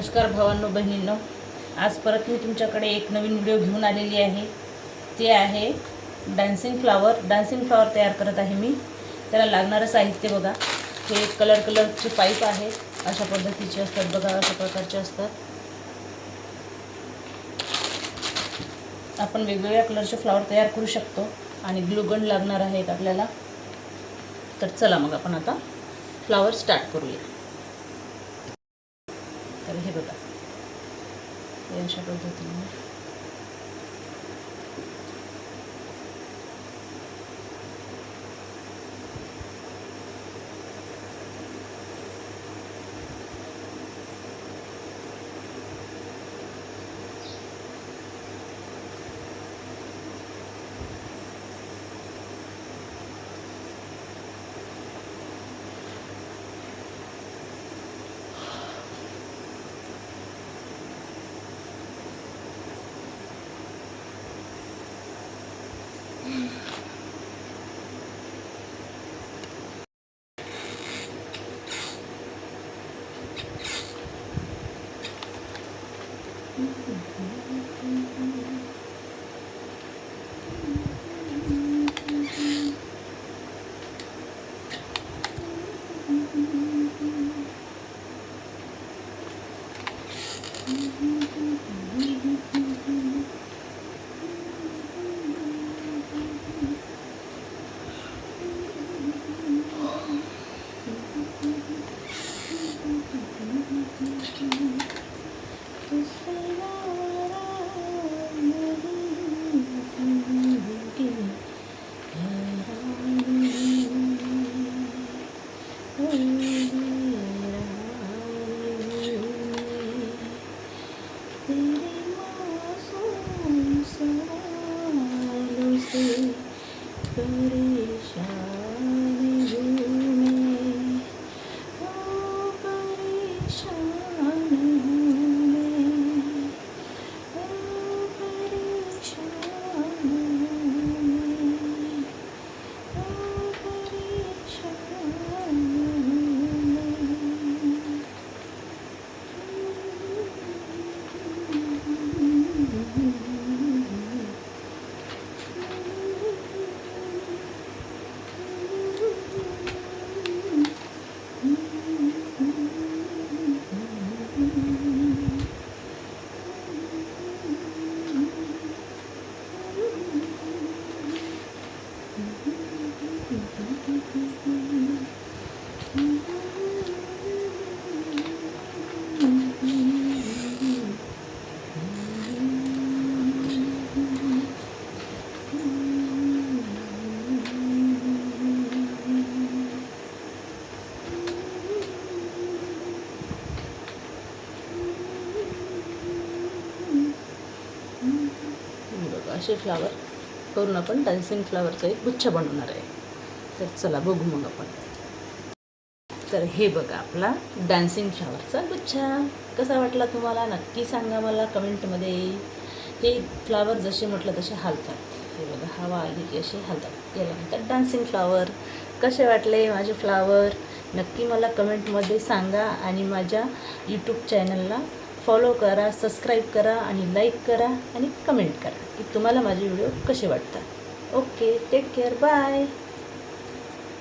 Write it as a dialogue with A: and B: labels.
A: नमस्कार भावांनो बहिणींनो, आज परत मी तुमच्याकडे एक नवीन व्हिडिओ घेऊन आलेली आहे। ते आहे डान्सिंग फ्लावर तयार करत आहे मी। त्याला लागणारे साहित्य बघा, हे कलरचे पाईप आहेत, अशा पद्धतीचे असतात बघा, अशा प्रकारचे असतात। आपण वेगवेगळ्या कलरचे फ्लावर तयार करू शकतो आणि ग्लू गन लागणार आहेत आपल्याला। तर चला मग आपण आता फ्लावर स्टार्ट करूया। तर हे बघा, अशा पद्धतीने असे फ्लावर करून आपण डान्सिंग फ्लावरचा एक गुच्छ बनवणार आहे। तर चला बघू मग आपण। तर हे बघा आपला डान्सिंग फ्लावरचा गुच्छा कसा वाटला तुम्हाला, नक्की सांगा मला कमेंटमध्ये। हे फ्लावर जसे म्हटलं तसे हालतात, हे बघा हवा आली की असे हालतात, याला म्हणतात डान्सिंग फ्लावर। कसे वाटले माझे फ्लावर नक्की मला कमेंटमध्ये सांगा आणि माझ्या यूट्यूब चॅनलला फॉलो करा, सबस्क्राईब करा आणि लाईक करा आणि कमेंट करा की तुम्हाला माझे व्हिडिओ कसे वाटतात। Okay, take care, bye.